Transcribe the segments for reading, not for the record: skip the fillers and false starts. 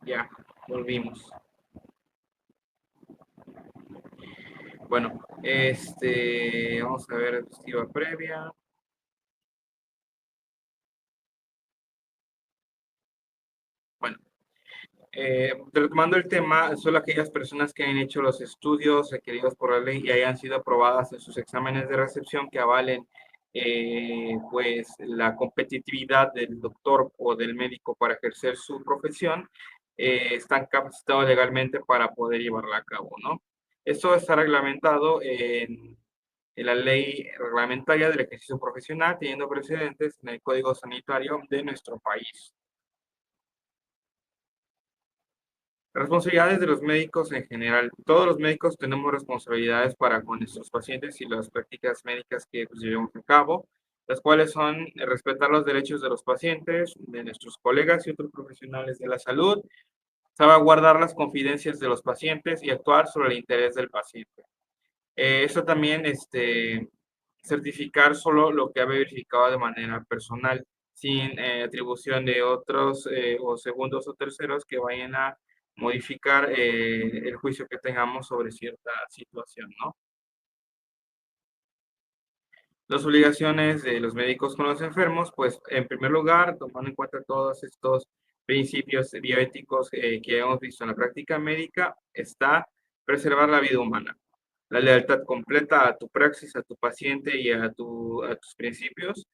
Ya, volvimos. Bueno, vamos a ver diapositiva previa. Bueno, retomando el tema, solo aquellas personas que hayan hecho los estudios requeridos por la ley y hayan sido aprobadas en sus exámenes de recepción que avalen pues la competitividad del doctor o del médico para ejercer su profesión, están capacitados legalmente para poder llevarla a cabo, ¿no? Esto está reglamentado en la ley reglamentaria del ejercicio profesional, teniendo precedentes en el Código Sanitario de nuestro país. Responsabilidades de los médicos en general. Todos los médicos tenemos responsabilidades para con nuestros pacientes y las prácticas médicas que pues, llevamos a cabo, las cuales son respetar los derechos de los pacientes, de nuestros colegas y otros profesionales de la salud, salvaguardar las confidencias de los pacientes y actuar sobre el interés del paciente. Eso también, certificar solo lo que ha verificado de manera personal, sin atribución de otros o segundos o terceros que vayan a modificar el juicio que tengamos sobre cierta situación, ¿no? Las obligaciones de los médicos con los enfermos, pues en primer lugar, tomando en cuenta todos estos principios bioéticos que hemos visto en la práctica médica, está preservar la vida humana, la lealtad completa a tu praxis, a tu paciente y a tus principios,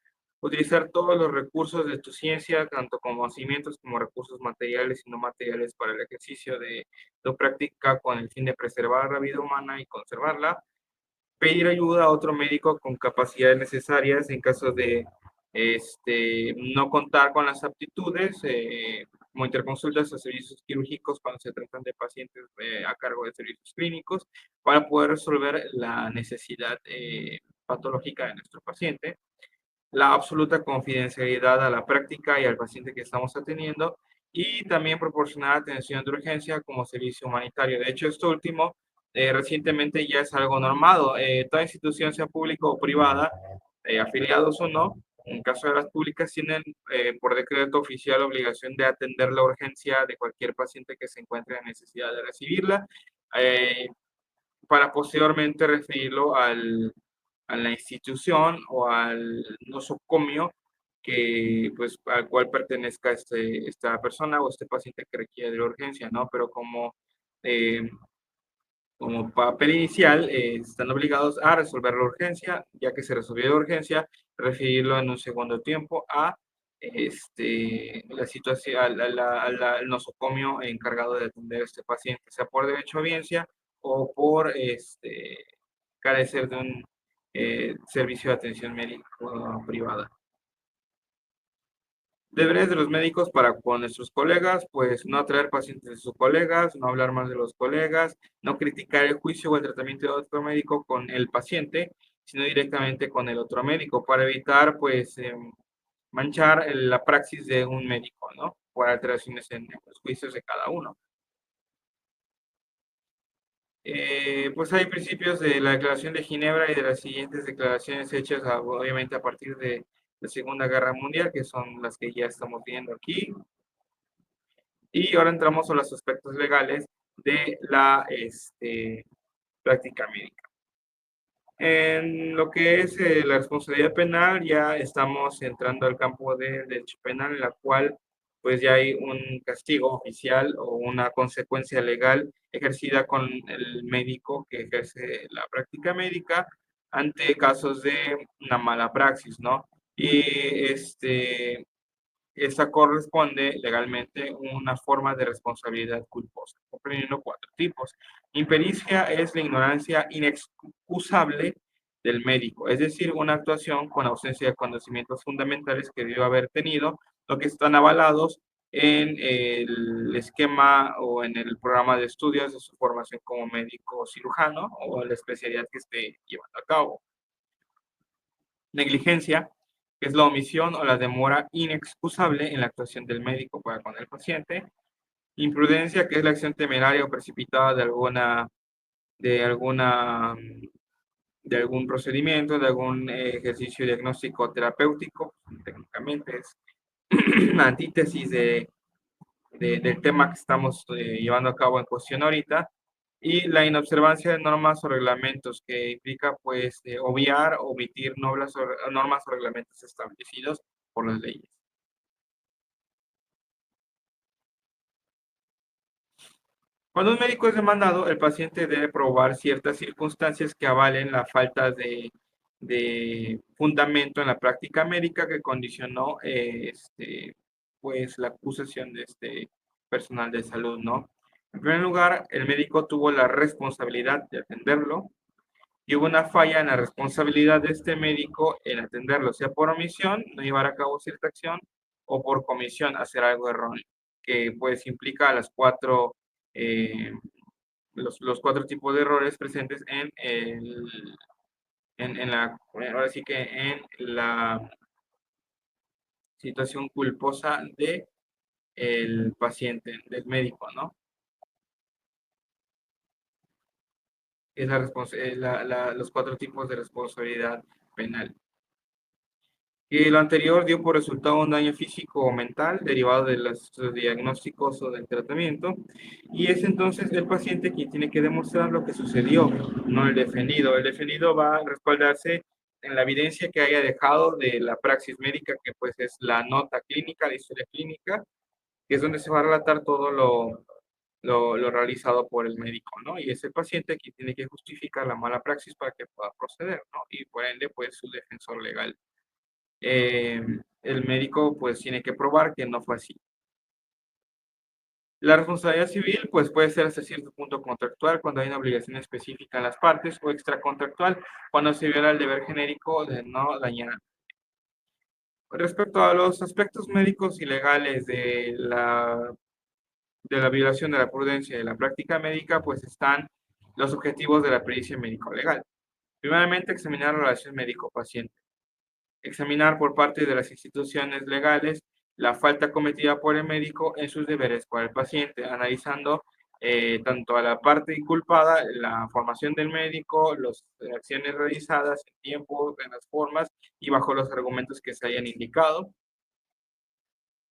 utilizar todos los recursos de tu ciencia, tanto conocimientos como recursos materiales y no materiales para el ejercicio de tu práctica con el fin de preservar la vida humana y conservarla, pedir ayuda a otro médico con capacidades necesarias en caso de no contar con las aptitudes, como interconsultas o servicios quirúrgicos cuando se tratan de pacientes a cargo de servicios clínicos, para poder resolver la necesidad patológica de nuestro paciente, la absoluta confidencialidad a la práctica y al paciente que estamos atendiendo, y también proporcionar atención de urgencia como servicio humanitario. De hecho, esto último recientemente ya es algo normado. Toda institución, sea pública o privada, afiliados o no, en caso de las públicas, tienen por decreto oficial obligación de atender la urgencia de cualquier paciente que se encuentre en necesidad de recibirla, eh, para posteriormente referirlo a la institución o al nosocomio que, pues, al cual pertenezca esta persona o este paciente que requiere de la urgencia, ¿no? Pero eh, como papel inicial, están obligados a resolver la urgencia, ya que se resolvió la urgencia, referirlo en un segundo tiempo a la situación, al nosocomio encargado de atender a este paciente, sea por derecho a audiencia o por carecer de un servicio de atención médica privada. Deberes de los médicos para con nuestros colegas, pues no atraer pacientes de sus colegas, no hablar más de los colegas, no criticar el juicio o el tratamiento de otro médico con el paciente, sino directamente con el otro médico, para evitar, pues, manchar la praxis de un médico, ¿no? Por alteraciones en los juicios de cada uno. Pues hay principios de la Declaración de Ginebra y de las siguientes declaraciones hechas, obviamente, a partir de la Segunda Guerra Mundial, que son las que ya estamos viendo aquí. Y ahora entramos a los aspectos legales de la práctica médica. En lo que es la responsabilidad penal, ya estamos entrando al campo del derecho penal, en la cual pues ya hay un castigo oficial o una consecuencia legal ejercida con el médico que ejerce la práctica médica ante casos de una mala praxis, ¿no? Y esta corresponde legalmente una forma de responsabilidad culposa, comprendiendo cuatro tipos. Impericia es la ignorancia inexcusable del médico, es decir, una actuación con ausencia de conocimientos fundamentales que debió haber tenido, lo que están avalados en el esquema o en el programa de estudios de su formación como médico cirujano o la especialidad que esté llevando a cabo. Negligencia, que es la omisión o la demora inexcusable en la actuación del médico para con el paciente. Imprudencia, que es la acción temeraria o precipitada de alguna, de algún procedimiento, de algún ejercicio diagnóstico terapéutico, técnicamente es la antítesis del tema que estamos llevando a cabo en cuestión ahorita, y la inobservancia de normas o reglamentos, que implica pues obviar, omitir normas o reglamentos establecidos por las leyes. Cuando un médico es demandado, el paciente debe probar ciertas circunstancias que avalen la falta de fundamento en la práctica médica que condicionó pues, la acusación de este personal de salud, ¿no? En primer lugar, el médico tuvo la responsabilidad de atenderlo y hubo una falla en la responsabilidad de este médico en atenderlo, sea por omisión, no llevar a cabo cierta acción, o por comisión, hacer algo erróneo, que pues implica las eh, los cuatro tipos de errores presentes en la, ahora sí que en la situación culposa de el paciente, del médico, ¿no? Es los cuatro tipos de responsabilidad penal. Que lo anterior dio por resultado un daño físico o mental derivado de los diagnósticos o del tratamiento, y es entonces el paciente quien tiene que demostrar lo que sucedió, no el defendido. El defendido va a respaldarse en la evidencia que haya dejado de la praxis médica, que pues es la nota clínica, la historia clínica, que es donde se va a relatar todo lo realizado por el médico, ¿no? Y es el paciente quien tiene que justificar la mala praxis para que pueda proceder, ¿no? Y por ende, pues su defensor legal. eh, el médico pues tiene que probar que no fue así. La responsabilidad civil pues puede ser hasta cierto punto contractual cuando hay una obligación específica en las partes, o extracontractual cuando se viola el deber genérico de no dañar. Respecto a los aspectos médicos y legales de la violación de la prudencia y de la práctica médica, pues están los objetivos de la pericia médico-legal. Primeramente, examinar la relación médico-paciente. Examinar por parte de las instituciones legales la falta cometida por el médico en sus deberes por el paciente, analizando tanto a la parte inculpada, la formación del médico, las acciones realizadas en tiempo, en las formas y bajo los argumentos que se hayan indicado.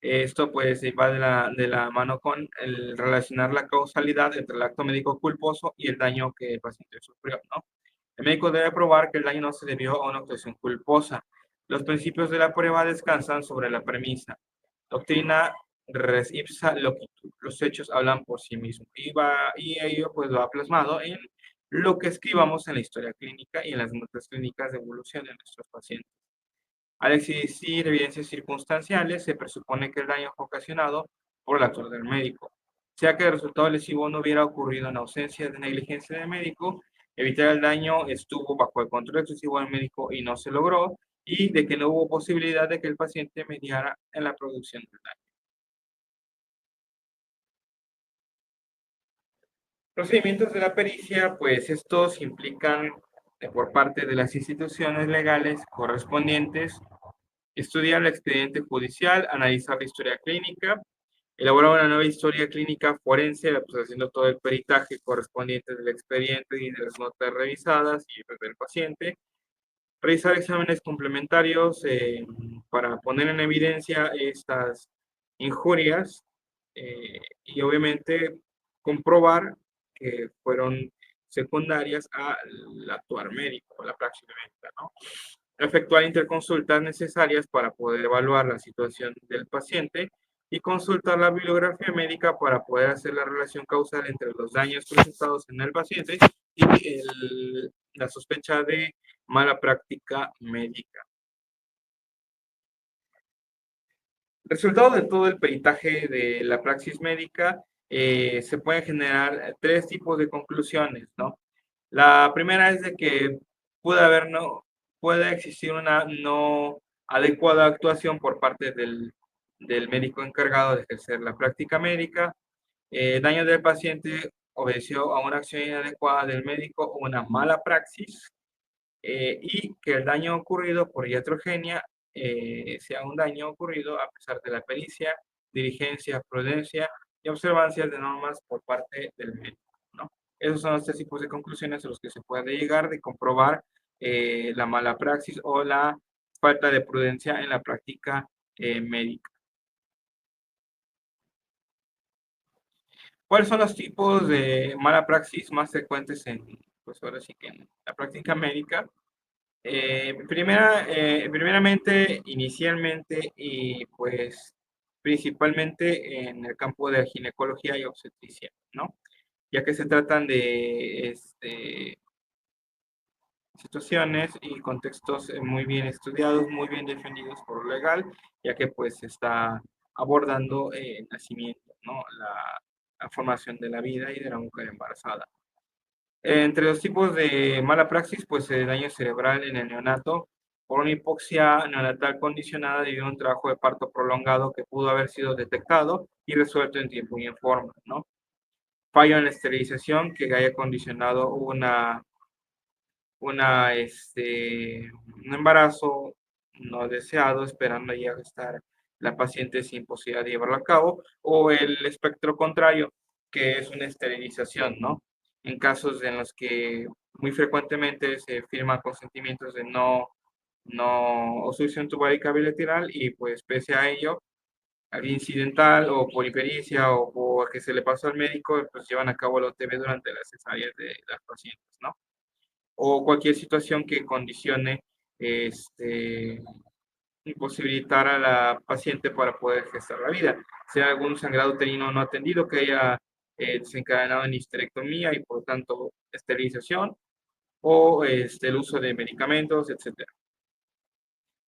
Esto pues va de la mano con el relacionar la causalidad entre el acto médico culposo y el daño que el paciente sufrió, ¿no? El médico debe probar que el daño no se debió a una actuación culposa. Los principios de la prueba descansan sobre la premisa. Doctrina res ipsa loquitur. Los hechos hablan por sí mismos. Y ello pues lo ha plasmado en lo que escribamos en la historia clínica y en las notas clínicas de evolución de nuestros pacientes. Al existir evidencias circunstanciales, se presupone que el daño fue ocasionado por el actor del médico. Sea que el resultado lesivo no hubiera ocurrido en ausencia de negligencia del médico, evitar el daño estuvo bajo el control exclusivo del médico y no se logró, y de que no hubo posibilidad de que el paciente mediara en la producción del daño. Procedimientos de la pericia, pues estos implican por parte de las instituciones legales correspondientes estudiar el expediente judicial, analizar la historia clínica, elaborar una nueva historia clínica forense, pues haciendo todo el peritaje correspondiente del expediente y de las notas revisadas y pues, del paciente, realizar exámenes complementarios para poner en evidencia estas injurias, y obviamente comprobar que fueron secundarias al actuar médico, a la praxis médica, ¿no? Efectuar interconsultas necesarias para poder evaluar la situación del paciente y consultar la bibliografía médica para poder hacer la relación causal entre los daños presentados en el paciente y la sospecha de mala práctica médica. Resultado de todo el peritaje de la praxis médica, se pueden generar tres tipos de conclusiones, ¿no? La primera es de que puede existir una no adecuada actuación por parte del médico encargado de ejercer la práctica médica. Daño del paciente obedeció a una acción inadecuada del médico o una mala praxis, y que el daño ocurrido por iatrogenia sea un daño ocurrido a pesar de la pericia, diligencia, prudencia y observancias de normas por parte del médico, ¿no? Esos son los tres tipos de conclusiones a los que se puede llegar de comprobar la mala praxis o la falta de prudencia en la práctica médica. ¿Cuáles son los tipos de mala praxis más frecuentes pues ahora sí que en la práctica médica? Primeramente, inicialmente y pues principalmente en el campo de la ginecología y obstetricia, ¿no? Ya que se tratan de situaciones y contextos muy bien estudiados, muy bien defendidos por lo legal, ya que pues se está abordando el nacimiento, ¿no? La formación de la vida y de la mujer embarazada. Entre los tipos de mala praxis, pues el daño cerebral en el neonato por una hipoxia neonatal condicionada debido a un trabajo de parto prolongado que pudo haber sido detectado y resuelto en tiempo y en forma, ¿no? Fallo en la esterilización que haya condicionado un embarazo no deseado, esperando ya estar la paciente sin posibilidad de llevarlo a cabo, o el espectro contrario, que es una esterilización, ¿no? En casos en los que muy frecuentemente se firman consentimientos de no obstrucción tubárica bilateral y pues pese a ello, al incidental o por hipericia o por que se le pasó al médico, pues llevan a cabo el OTB durante las cesáreas de las pacientes, ¿no? O cualquier situación que condicione este, imposibilitar a la paciente para poder gestar la vida, sea algún sangrado uterino no atendido que haya desencadenado en histerectomía y por tanto esterilización, o el uso de medicamentos, etcétera.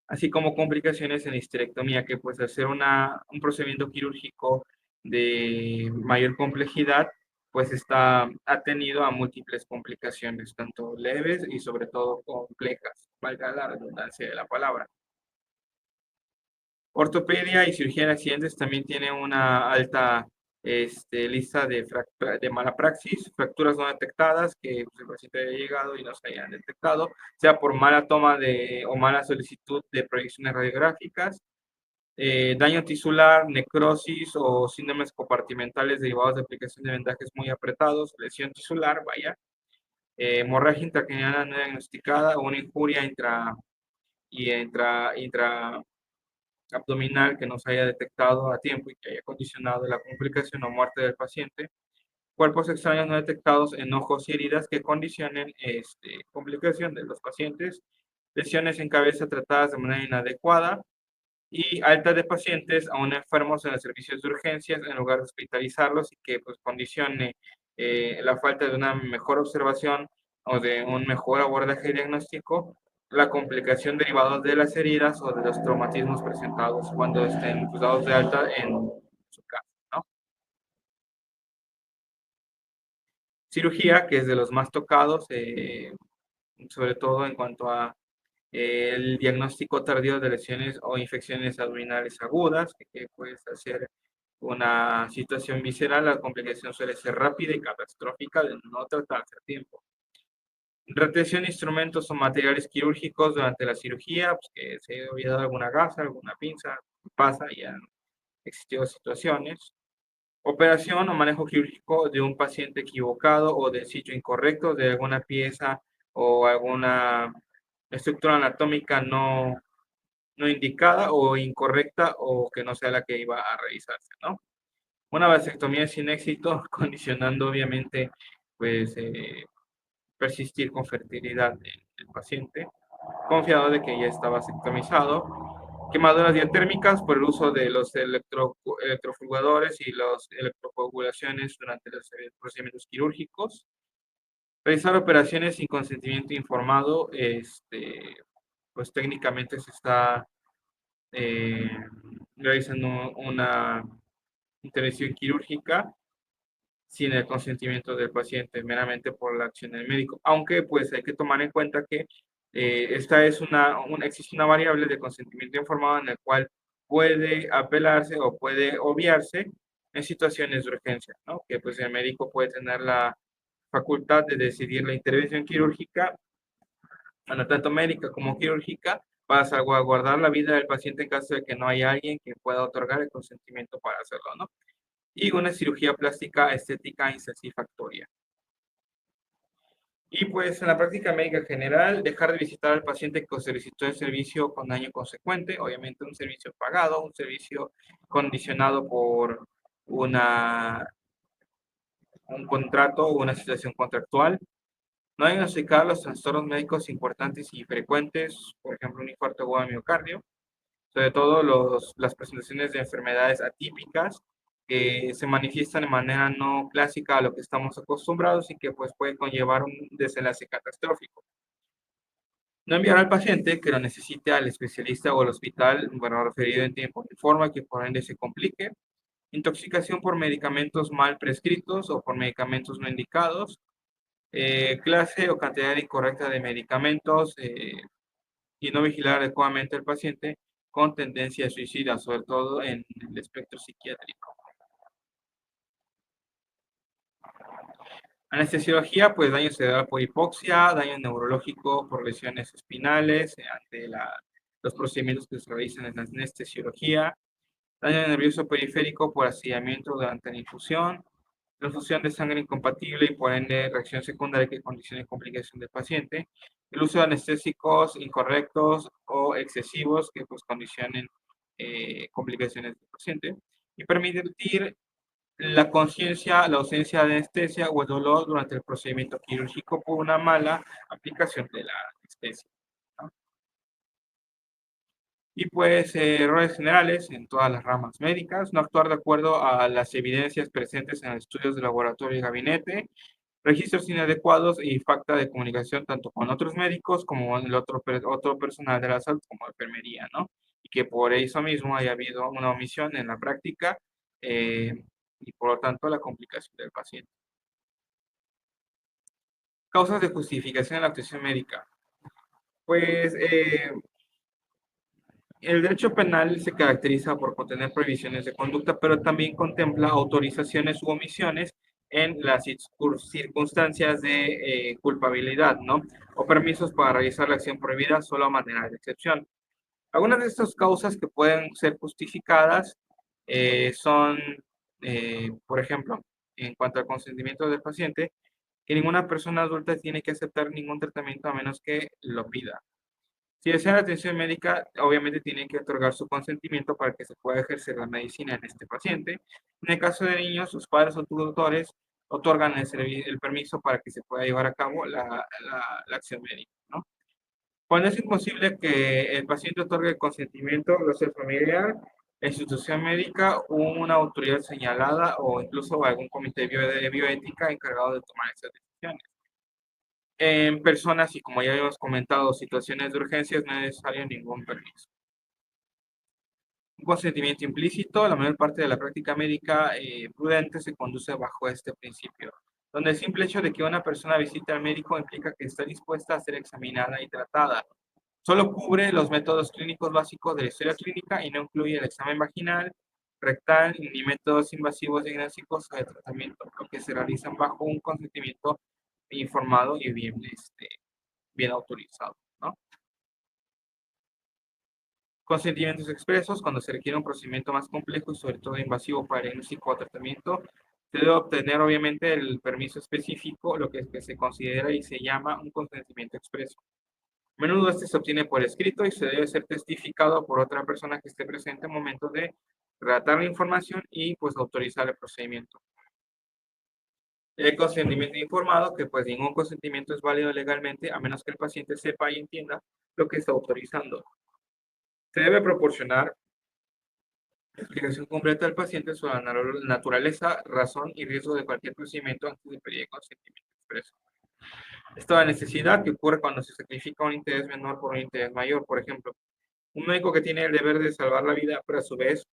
Así como complicaciones en la histerectomía, que pues hacer un procedimiento quirúrgico de mayor complejidad, pues está atenido a múltiples complicaciones, tanto leves y sobre todo complejas, valga la redundancia de la palabra. Ortopedia y cirugía de accidentes también tiene una alta lista de mala praxis, fracturas no detectadas que pues, el paciente haya llegado y no se hayan detectado, sea por mala toma o mala solicitud de proyecciones radiográficas, daño tisular, necrosis o síndromes compartimentales derivados de aplicación de vendajes muy apretados, lesión tisular, vaya, hemorragia intracraniana no diagnosticada o una injuria intra abdominal que no se haya detectado a tiempo y que haya condicionado la complicación o muerte del paciente, cuerpos extraños no detectados en ojos y heridas que condicionen complicación de los pacientes, lesiones en cabeza tratadas de manera inadecuada y alta de pacientes aún enfermos en los servicios de urgencias en lugar de hospitalizarlos y que pues condicione la falta de una mejor observación o de un mejor abordaje diagnóstico, la complicación derivada de las heridas o de los traumatismos presentados cuando estén pues, dados de alta en su casa, ¿no? Cirugía, que es de los más tocados, sobre todo en cuanto a el diagnóstico tardío de lesiones o infecciones abdominales agudas, que puede ser una situación visceral, la complicación suele ser rápida y catastrófica de no tratarse a tiempo. Retención de instrumentos o materiales quirúrgicos durante la cirugía, pues que se haya olvidado alguna gasa, alguna pinza, pasa, ya han existido situaciones. Operación o manejo quirúrgico de un paciente equivocado o del sitio incorrecto de alguna pieza o alguna estructura anatómica no indicada o incorrecta o que no sea la que iba a realizarse, ¿no? Una vasectomía sin éxito, condicionando obviamente, pues, persistir con fertilidad del paciente, confiado de que ya está vasectomizado. Quemaduras diatérmicas por el uso de los electrofugadores y las electrocoagulaciones durante los procedimientos quirúrgicos. Realizar operaciones sin consentimiento informado, pues técnicamente se está eh, realizando una intervención quirúrgica sin el consentimiento del paciente, meramente por la acción del médico. Aunque pues hay que tomar en cuenta que esta es existe una variable de consentimiento informado en el cual puede apelarse o puede obviarse en situaciones de urgencia, ¿no? Que pues el médico puede tener la facultad de decidir la intervención quirúrgica, bueno, tanto médica como quirúrgica, para salvaguardar la vida del paciente en caso de que no haya alguien que pueda otorgar el consentimiento para hacerlo, ¿no? Y una cirugía plástica estética insatisfactoria. Y pues en la práctica médica general, dejar de visitar al paciente que solicitó el servicio con daño consecuente, obviamente un servicio pagado, un servicio condicionado por una un contrato o una situación contractual. No diagnosticar los trastornos médicos importantes y frecuentes, por ejemplo, un infarto agudo de miocardio, sobre todo las presentaciones de enfermedades atípicas que se manifiestan de manera no clásica a lo que estamos acostumbrados y que pues puede conllevar un desenlace catastrófico. No enviar al paciente que lo necesite al especialista o al hospital, bueno, referido en tiempo y forma que por ende se complique. Intoxicación por medicamentos mal prescritos o por medicamentos no indicados. Clase o cantidad incorrecta de medicamentos y no vigilar adecuadamente al paciente con tendencia suicida, sobre todo en el espectro psiquiátrico. Anestesiología, pues daño cerebral por hipoxia, daño neurológico por lesiones espinales ante los procedimientos que se realizan en la anestesiología, daño nervioso periférico por asillamiento durante la infusión, transfusión de sangre incompatible y por ende reacción secundaria que condicione complicación del paciente, el uso de anestésicos incorrectos o excesivos que pues condicionen complicaciones del paciente y permitir la conciencia, la ausencia de anestesia o el dolor durante el procedimiento quirúrgico por una mala aplicación de la anestesia, ¿no? Y pues errores generales en todas las ramas médicas, no actuar de acuerdo a las evidencias presentes en estudios de laboratorio y gabinete, registros inadecuados y falta de comunicación tanto con otros médicos como con el otro personal de la salud como enfermería, ¿no? Y que por eso mismo haya habido una omisión en la práctica eh, y por lo tanto la complicación del paciente. Causas de justificación de la actuación médica. Pues el derecho penal se caracteriza por contener prohibiciones de conducta, pero también contempla autorizaciones u omisiones en las circunstancias de culpabilidad, ¿no? O permisos para realizar la acción prohibida solo a manera de excepción. Algunas de estas causas que pueden ser justificadas son, por ejemplo, en cuanto al consentimiento del paciente, que ninguna persona adulta tiene que aceptar ningún tratamiento a menos que lo pida. Si desea atención médica, obviamente tiene que otorgar su consentimiento para que se pueda ejercer la medicina en este paciente. En el caso de niños, sus padres o tutores otorgan el permiso para que se pueda llevar a cabo la acción médica, ¿no? Cuando es imposible que el paciente otorgue el consentimiento, lo sea el familiar, la institución médica, una autoridad señalada o incluso algún comité de bioética encargado de tomar esas decisiones. En personas y como ya habíamos comentado, situaciones de urgencias no es necesario ningún permiso. Un consentimiento implícito, la mayor parte de la práctica médica prudente se conduce bajo este principio, donde el simple hecho de que una persona visite al médico implica que está dispuesta a ser examinada y tratada. Solo cubre los métodos clínicos básicos de la historia clínica y no incluye el examen vaginal, rectal ni métodos invasivos diagnósticos o de tratamiento, lo que se realizan bajo un consentimiento informado y bien autorizado, ¿no? Consentimientos expresos, cuando se requiere un procedimiento más complejo y sobre todo invasivo para diagnóstico o tratamiento, se debe obtener obviamente el permiso específico, lo que se considera y se llama un consentimiento expreso. A menudo este se obtiene por escrito y se debe ser testificado por otra persona que esté presente al momento de relatar la información y pues autorizar el procedimiento. El consentimiento informado, que pues ningún consentimiento es válido legalmente a menos que el paciente sepa y entienda lo que está autorizando. Se debe proporcionar explicación completa al paciente sobre la naturaleza, razón y riesgo de cualquier procedimiento antes de pedir consentimiento expreso. Esta necesidad que ocurre cuando se sacrifica un interés menor por un interés mayor. Por ejemplo, un médico que tiene el deber de salvar la vida, pero a su vez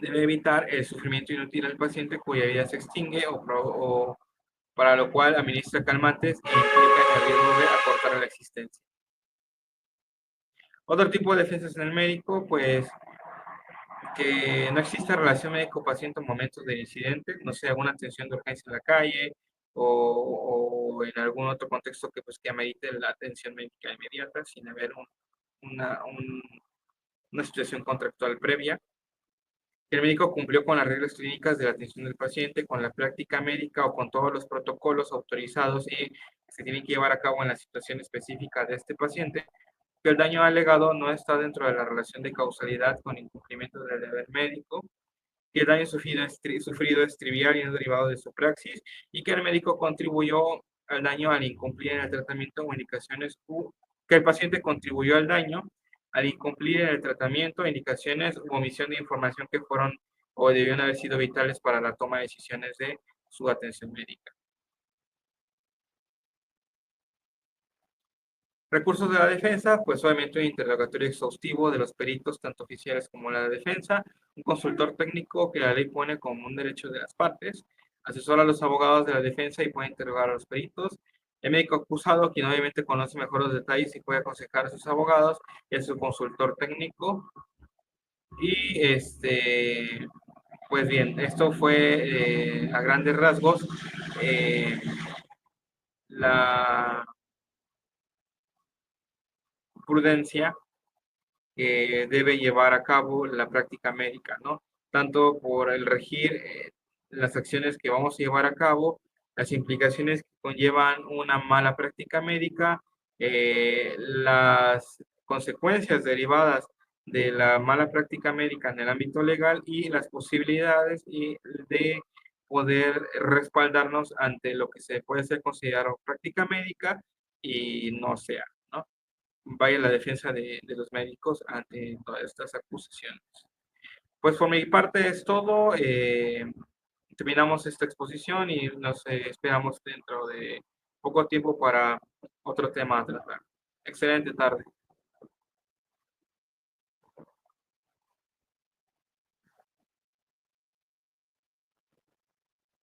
debe evitar el sufrimiento inútil al paciente cuya vida se extingue o para lo cual administra calmantes e implica el riesgo de acortar la existencia. Otro tipo de defensas en el médico, pues que no exista relación médico-paciente en momentos de incidente, no sé, alguna atención de urgencia en la calle o en algún otro contexto que, pues, que amerite la atención médica inmediata sin haber una, un- una situación contractual previa. El médico cumplió con las reglas clínicas de la atención del paciente, con la práctica médica o con todos los protocolos autorizados y que se tienen que llevar a cabo en la situación específica de este paciente, que el daño alegado no está dentro de la relación de causalidad con incumplimiento del deber médico que el daño sufrido es trivial y no derivado de su praxis, y que el médico contribuyó al daño al incumplir en el tratamiento o indicaciones, que el paciente contribuyó al daño al incumplir en el tratamiento, indicaciones u omisión de información que fueron o debieron haber sido vitales para la toma de decisiones de su atención médica. Recursos de la defensa, pues obviamente un interrogatorio exhaustivo de los peritos, tanto oficiales como la de defensa, un consultor técnico que la ley pone como un derecho de las partes, asesora a los abogados de la defensa y puede interrogar a los peritos, el médico acusado, quien obviamente conoce mejor los detalles y puede aconsejar a sus abogados, y a su consultor técnico. Y pues bien, esto fue a grandes rasgos eh, la prudencia que debe llevar a cabo la práctica médica, ¿no? Tanto por el regir las acciones que vamos a llevar a cabo, las implicaciones que conllevan una mala práctica médica, las consecuencias derivadas de la mala práctica médica en el ámbito legal y las posibilidades de poder respaldarnos ante lo que se puede ser considerado práctica médica y no sea, ¿no? Vaya la defensa de los médicos ante todas estas acusaciones. Pues por mi parte es todo. Terminamos esta exposición y nos esperamos dentro de poco tiempo para otro tema a tratar. Excelente tarde.